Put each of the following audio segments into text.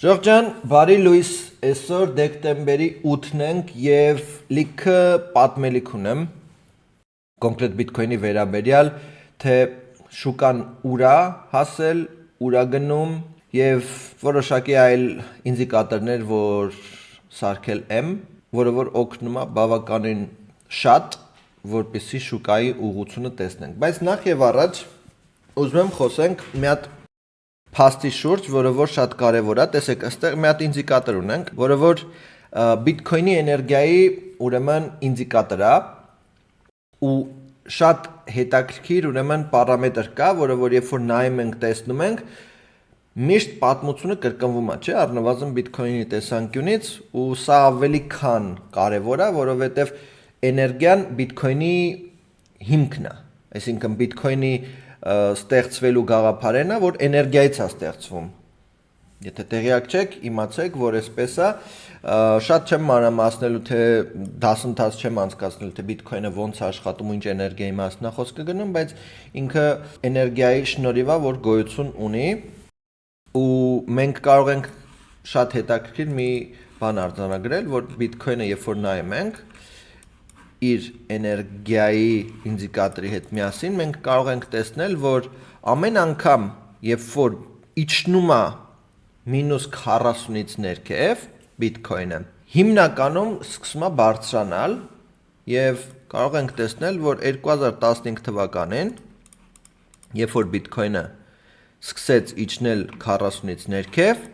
Ժողջան, բարի լույս, այսօր դեկտեմբերի 8-ն ենք և լիքը պատմելիք ունեմ կոնկրետ բիտքոյնի վերաբերյալ, թե շուկան ուր է հասել, ուր է գնում և որոշակի այլ ինդիկատորներ, որ սարքել եմ, որը որ օգնում է բավականին շատ, որպեսզի շուկայի ուղղությունը տեսնենք, բայց նախ և առաջ ուզում եմ խոսենք մի հատ փաստի շուրջ, որը որ շատ կարևոր է, տեսեք, այստեղ մի հատ ինդիկատոր ունենք, որը որ բիտքոյնի էներգիայի ուրեմն ինդիկատոր է ու շատ հետաքրքիր ուրեմն պարամետր կա, որը որ երբ որ նայում ենք, տեսնում ենք, միշտ պատմությունը կրկնվում է, չէ, առնվազն բիտքոյնի տեսանկյունից ու սա ավելի քան կարևոր է, որովհետև էներգիան բիտքոյնի հիմքն է, այսինքն բիտքոյնի ստեղծվելու գաղափարն է, որ էներգիայից է ստեղծվում։ Եթե տեղյակ չեք, իմացեք, որ այսպես է, շատ չեմ մանրամասնելու, թե դասընթաց չեմ անցկացնելու, թե բիտքոյնը ոնց է աշխատում ու ինչ էներգիայի մասն է խոսքը գնում, բայց ինքը էներգիայի շնորհիվ է, որ գոյություն ունի, ու մենք կարող ենք շատ հետաքրքիր մի բան արձանագրել, որ բիտքոյնը երբ որ նայում ենք իր էներգիայի ինդիկատորի հետ միասին, մենք կարող ենք տեսնել, որ ամեն անգամ, երբ որ իջնում է մինուս 40-ից ներքև բիտքոյնը, հիմնականում սկսում է բարձրանալ և կարող ենք տեսնել, որ 2015 թվականին, երբ որ բիտքոյնը սկսեց իջնել 40-ից ներքև,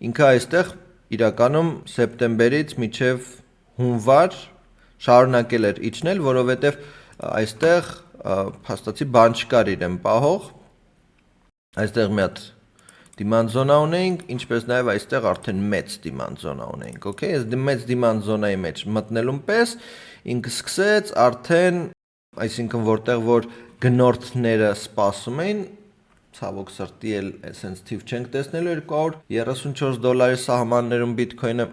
ինքը այստեղ իրականում սեպտեմբերից մինչև հունվար շարունակել էր իջնել, որովհետև այստեղ փաստացի բան չկար իրեն պահող, այստեղ մի հատ դիմանդ զոնա ունեինք, ինչպես նաև այստեղ արդեն մեծ դիմանդ զոնա ունեինք, okay, այս մեծ դիմանդ զոնայի մեջ մտնելուն պես ինքը սկսեց արդեն, այսինքն որտեղ որ գնորդները սպասում էին, ցավոք սրտի էլ այսենց թիվ չենք տեսնելու, $234 սահմաններում բիտքոյնը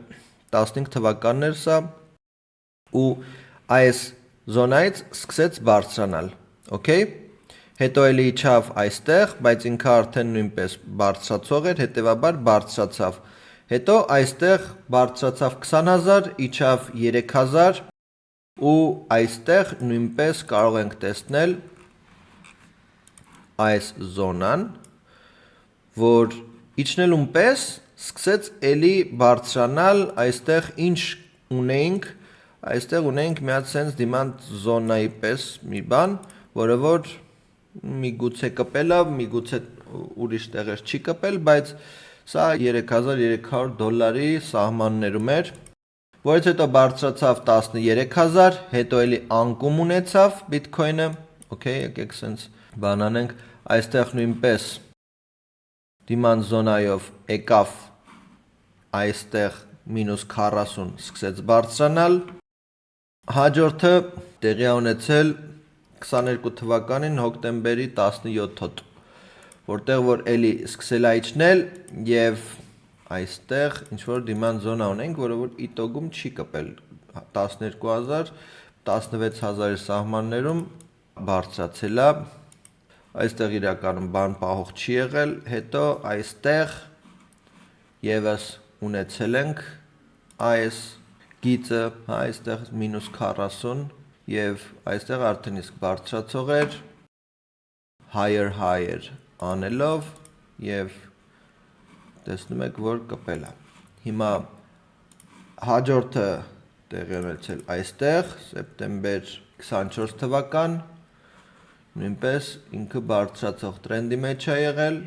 15 թվականներ սա ու այս զոնայից սկսեց բարձրանալ, okay? Հետո էլի իջավ այստեղ, բայց ինքը արդեն նույնպես բարձրացող էր, հետևաբար բարձրացավ։ Հետո այստեղ բարձրացավ 20,000, իջավ 3,000 ու այստեղ նույնպես կարող ենք տեսնել այս զոնան, որ իջնելուն պես սկսեց էլի բարձրանալ, այստեղ ինչ ունեինք, այստեղ ունենք մի հատ սենց դիմանդ զոնայի պես մի բան, որը որ միգուցե կպել է, միգուցե ուրիշ տեղեր չի կպել, բայց սա $3,300 սահմաններում էր, որից հետո բարձրացավ 13,000, հետո էլի անկում ունեցավ բիտքոյնը, okay, եկեք սենց բան անենք, այստեղ նույնպես դիմանդ զոնայով եկավ այստեղ մինուս 40 սկսեց բարձրանալ, հաջորդը տեղի ունեցել 22 թվականին հոկտեմբերի 17-ոտ, որտեղ որ էլի սկսել է իջնել և այստեղ ինչ-որ դիմանդ զոնա ունենք, որը որ իտոգում չի կպել 12,000, 16,000 սահմաններում բարձրացել է, այստեղ իրականում բան պահող չի եղել, հետո այստեղ ևս ունեցել ենք այս գիծը, այստեղ մինուս 40 և այստեղ արդեն իսկ բարձրացող էր, higher անելով և տեսնում եք, որ կպել է։ Հիմա հաջորդը տեղի ունեցել այստեղ, սեպտեմբեր 24 թվական, նույնպես ինքը բարձրացող տրենդի մեջ է եղել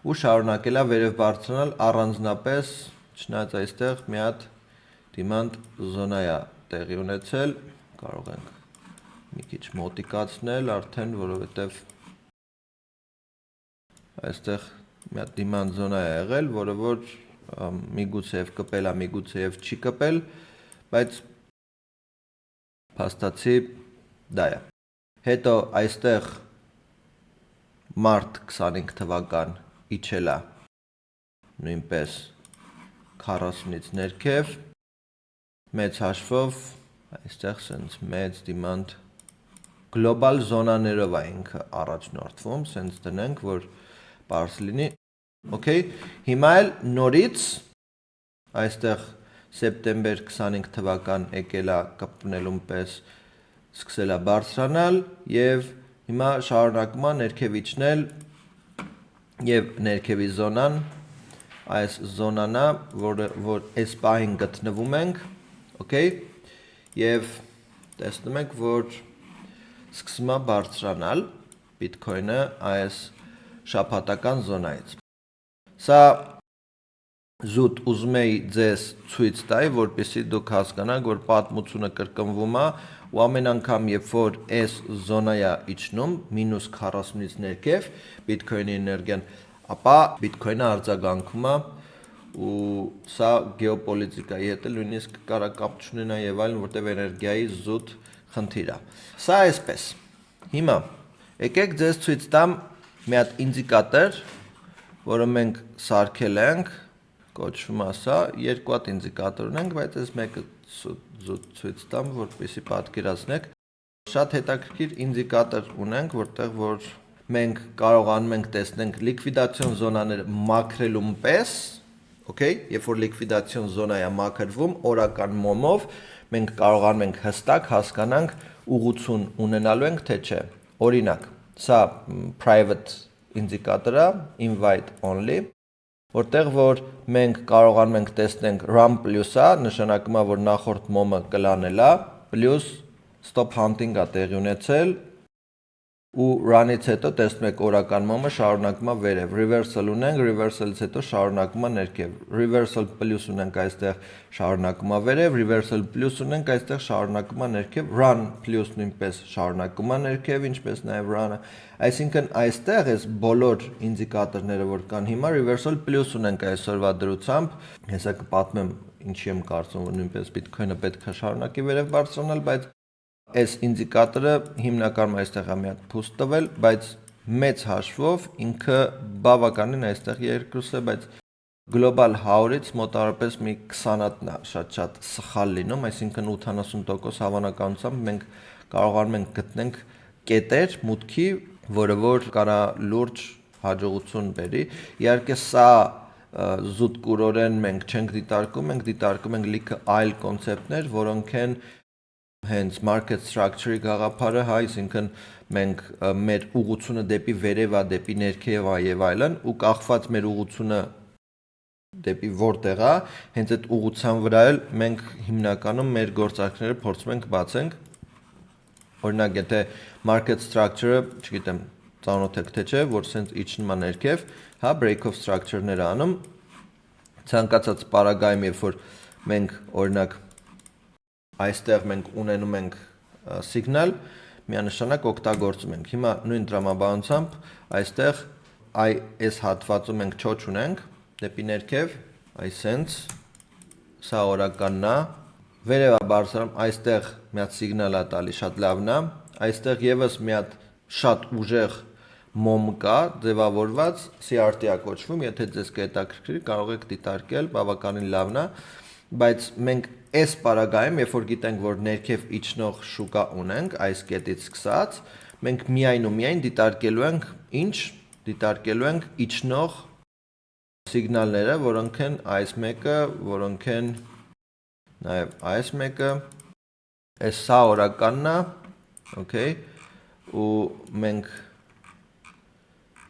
ու շարունակել է վերև բարձրանալ առանձնապես, չնայած այստեղ մի հատ դիմանդ զոնա է տեղի ունեցել, կարող ենք մի քիչ մոտիկացնել արդեն, որովհետև այստեղ մի հատ դիմանդ զոնա է եղել, որը որ միգուցե և կպել է, միգուցե և չի կպել, բայց փաստացի դա է։ Հետո այստեղ մարտ 25 թվական իջել է նույնպես 40-ից ներքև, մեծ հաշվով, այստեղ սենց մեծ դիմանդ գլոբալ զոնաներով է ինքը առաջնորդվում, սենց դնենք, որ պարզ լինի, okay, հիմա էլ նորից այստեղ սեպտեմբեր 25 թվական եկել է կպնելուն պես սկսել է բարձրանալ եւ հիմա շարունակում է ներքև իջնել եւ ներքևի զոնան այս զոնան է, որ այս պահին գտնվում ենք, okay, եւ տեսնում եք, որ սկսում է բարձրանալ Bitcoin-ը այս շաբաթական զոնայից։ Սա զուտ ուզում էի ձեզ ցույց տալ, որպեսզի դուք հասկանաք, որ պատմությունը կրկնվում է ու ամեն անգամ, երբ որ այս զոնայա իջնում -40-ից ներքև Bitcoin-ի էներգիան, ապա Bitcoin-ը արձագանքում է ու սա գեոպոլիտիկայի հետ նույնիսկ կարող կապ չունենա եւ այլն, որտեղ էներգիայի զուտ խնդիր է։ Սա այսպես։ Հիմա եկեք ձեզ ցույց տամ մի հատ ինդիկատոր, որը մենք սարքել ենք, կոչվում է սա, երկու հատ ինդիկատոր ունենք, բայց այս մեկը զուտ ցույց տամ, որպեսզի պատկերացնեք։ Շատ հետաքրքիր ինդիկատոր ունենք, որտեղ որ մենք կարողանում ենք տեսնենք լիկվիդացիոն զոնաները մաքրելուն պես, okay, երբ որ լիկվիդացիոն զոնա է մաքրվում օրական մոմով, մենք կարողանում ենք հստակ հասկանանք ուղղություն ունենալու ենք թե չէ։ Օրինակ, սա private ինդիկատոր է, invite only, որտեղ որ մենք կարողանում ենք տեսնենք run plus-ը, նշանակում է, որ նախորդ մոմը կլանել է, plus stop hunting-ը տեղի ունեցել ու run-ից հետո տեսնում եք օրական մոմը շարունակում է վերև, reversal ունենք, reversal-ից հետո շարունակում է ներքև, reversal plus ունենք այստեղ շարունակում է վերև, reversal plus ունենք այստեղ շարունակում է ներքև, run plus նույնպես շարունակում է ներքև, ինչպես նաև run-ը, այսինքն այստեղ այս բոլոր ինդիկատորները, որ կան հիմա, reversal plus ունենք այսօրվա դրությամբ, հեսա կպատմեմ ինչի եմ կարծում, որ նույնպես Bitcoin-ը պետք է շարունակի վերև բարձրանալ, բայց այս ինդիկատորը հիմնականում այստեղ է մի հատ փուստ տվել, բայց մեծ հաշվով ինքը բավականին այստեղ երկրուս է, բայց global 100-ից մոտավորապես մի 20 հատն է շատ սխալ լինում, այսինքն 80% հավանականությամբ մենք կարողանում ենք գտնենք կետեր մուտքի, որը որ կարա լուրջ հաջողություն բերի։ Իհարկե սա զուտ կուրորեն մենք չենք դիտարկում, մենք դիտարկում ենք լիքը այլ կոնցեպտներ, որոնք են հենց market structure-ի գաղափարը, այսինքն մենք մեր ուղղությունը դեպի վերև է, դեպի ներքև է եւ այլն, ու կախված մեր ուղղությունը դեպի որտեղ է, հենց այդ ուղղության վրա էլ մենք հիմնականում մեր գործարքները փորձում ենք բացենք։ Օրինակ, եթե market structure-ը, չգիտեմ, ծանոթ եք թե չէ, որ սենց իջնում է ներքև, հա, break of structure-ներ անում, ցանկացած պարագայում, երբ որ մենք օրինակ այստեղ մենք ունենում ենք signal, միանշանակ օգտագործում ենք։ Հիմա նույն տրամաբանությամբ այստեղ այս հատվածում մենք չոչ ունենք դեպի ներքև, այսենց սա օրականն է, վերև է բարձրանում, այստեղ մի հատ signal է տալի, շատ լավն է, այստեղ եւս մի հատ շատ ուժեղ մոմ կա, ձևավորված, CRT է կոչվում, եթե ձեզ կհետաքրքրի, կարող եք դիտարկել, բավականին լավն է, բայց մենք այս պարագայում, երբ որ գիտենք, որ ներքև իջնող շուկա ունենք, այս կետից սկսած, մենք միայն ու միայն դիտարկելու ենք ինչ, դիտարկելու ենք իջնող սիգնալները, որոնք են այս մեկը, որոնք են նաև այս մեկը, այս սա օրականն է, okay, ու մենք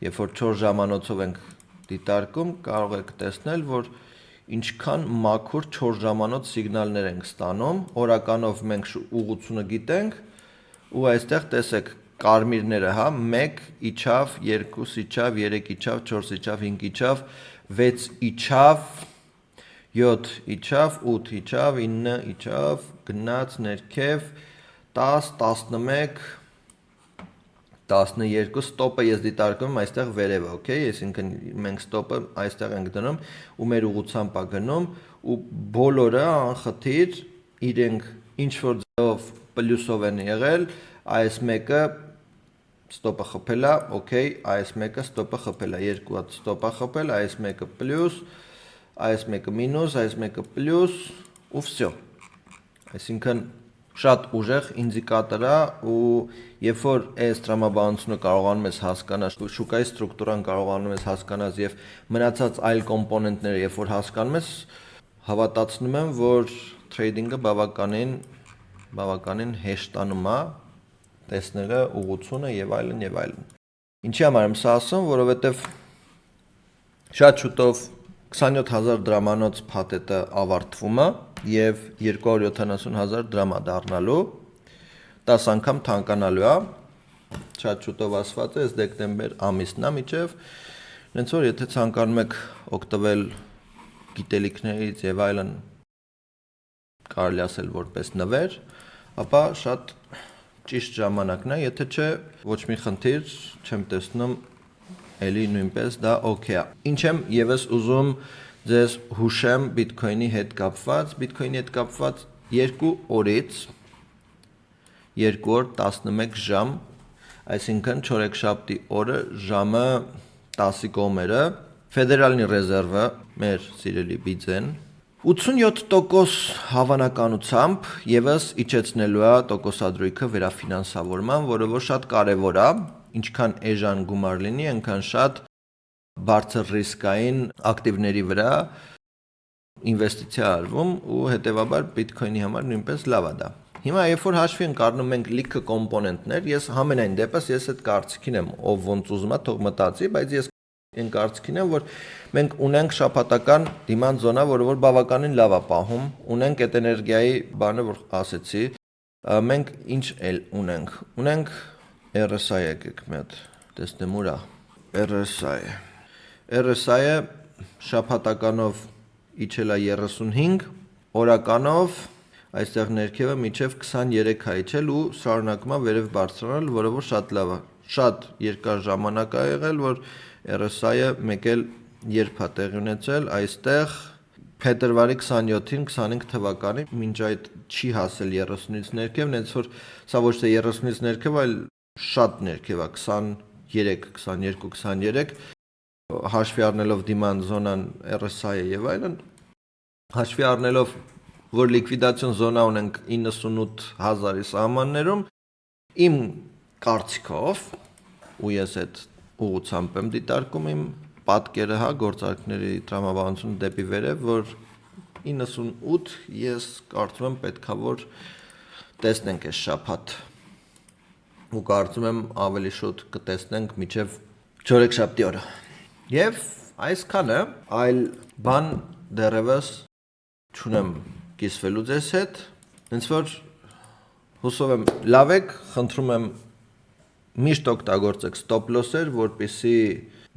երբ որ 4 ժամանոցով ենք դիտարկում, կարող եք տեսնել, որ ինչքան մաքուր 4 ժամանոց սիգնալներ ենք ստանում, օրականով մենք ուղղությունը գիտենք, ու այստեղ տեսեք կարմիրները, հա, 1 իջավ, 2 իջավ, 3 իջավ, 4 իջավ, 5 իջավ, 6 իջավ, 7 իջավ, 8 իջավ, 9 իջավ, գնաց ներքև, 10, 11, 12, ստոպը ես դիտարկում եմ այստեղ վերև, okay, այսինքն մենք ստոպը այստեղ ենք դնում ու մեր ուղղությամբ է գնում ու բոլորը անխտիր իրենք ինչ որ ձևով պլյուսով են եղել, այս մեկը ստոպը խփել է, okay, այս մեկը ստոպը խփել է, երկու հատ ստոպը խփել, այս մեկը պլյուս, այս մեկը մինուս, այս մեկը պլյուս ու վсё։ Այսինքն շատ ուժեղ ինդիկատոր է ու երբ որ այս տրամաբանությունը կարողանում ես հասկանալ, շուկայի ստրուկտուրան կարողանում ես հասկանալ եւ մնացած այլ կոմպոնենտները երբ որ հասկանում ես, հավատացնում եմ, որ trading-ը բավականին հեշտանում է, տեսնելը ուղղությունը եւ այլն եւ այլն։ Ինչի համար եմ սա ասում, որովհետեւ շատ շուտով 27000 դրամանոց փաթեթը ավարտվում է եւ 270,000 դրամ է դառնալու, 10 անգամ թանկանալու է, շատ շուտով ասված է, այս դեկտեմբեր ամիսն է միջև, հենց որ եթե ցանկանում եք օգտվել գիտելիքներից եւ այլն, կարելի ասել որպես նվեր, ապա շատ ճիշտ ժամանակն է, եթե չէ, ոչ մի խնդիր չեմ տեսնում, էլի նույնպես դա օքեյ է։ Ինչ եմ եւս ուզում ձեզ հուշեմ Bitcoin-ի հետ կապված, 2 օրից 2 օր 11 ժամ, այսինքն չորեքշաբթի օրը ժամը 10-ի կողմերը, Ֆեդերալնի ռեզերվը, մեր սիրելի բիձեն, 87% հավանականությամբ եւս իջեցնելու է տոկոսադրույքը վերաֆինանսավորման, որը որ շատ կարեւոր է, ինչքան էժան գումար լինի, այնքան շատ բարձր ռիսկային ակտիվների վրա ինվեստիցիա արվում ու հետեւաբար Bitcoin-ի համար նույնպես լավ է դա։ Հիմա երբ որ հաշվի ենք առնում մենք լիքը կոմպոնենտներ, ես համենայն դեպս ես այդ կարծիքին եմ, ով ոնց ուզում է թող մտածի, բայց ես այն կարծիքին եմ, որ մենք ունենք շաբաթական դիման զոնա, որը որ բավականին լավ է պահում, ունենք այդ էներգիայի բանը, որ ասեցի, մենք ինչ էլ ունենք, ունենք RSI եկեք մի հատ, տեսնեմ ուր է, RSI-ը շաբաթականով իջել է 35, օրականով այստեղ ներքևը միջև 23 է իջել ու շարունակում է վերև բարձրանալ, որը որ շատ լավ է, շատ երկար ժամանակ է եղել, որ RSI-ը մեկ էլ երբ է տեղի ունեցել, այստեղ փետրվարի 27-ին 25 թվականին, մինչ այդ չի հասել 30-ից ներքև, նենց որ սա ոչ թե 30-ից ներքև, այլ շատ ներքև է, 23, հաշվի առնելով դիման զոնան RSI-ը եւ այլն, հաշվի առնելով, որ լիկվիդացիոն զոնա ունենք 98,000-ի սահմաններում, իմ կարծիքով, ու ես այդ ուղղությամբ եմ դիտարկում իմ պատկերը, հա, գործարքների տրամաբանությունը դեպի վերև, որ 98 ես կարծում եմ պետքա որ տեսնենք այս շաբաթ ու կարծում եմ ավելի շուտ կտեսնենք միջև չորեքշաբթի օրը։ Եվ այսքանը, այլ բան դեռևս չունեմ կիսվելու ձեզ հետ, հենց որ հուսով եմ լավ եք, խնդրում եմ միշտ օգտագործեք stop loss-եր, որպեսզի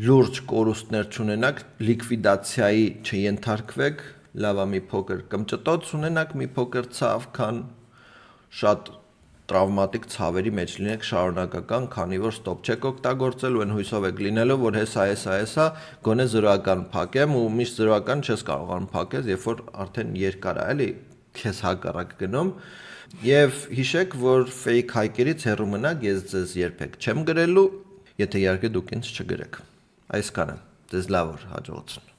լուրջ կորուստներ չունենաք, լիկվիդացիայի չենթարկվեք, լավ է մի փոքր կմճտոց ունենաք, մի փոքր ցավ, քան շատ տրավմատիկ ցավերի մեջ լինեք շարունակական, քանի որ stop չեք օգտագործել ու այն հույսով եք լինելով, որ հեսա, գոնե 0-ական փակեմ ու միշտ 0-ական չես կարողանում փակել, երբ որ արդեն երկար է, էլի, քեզ հակառակ գնում։ Եվ հիշեք, որ fake հայկերից հեռու մնաք, ես ձեզ երբեք չեմ գրելու, եթե իհարկե դուք ինձ չգրեք։ Այսքանը, ձեզ լավ օր, հաջողություն։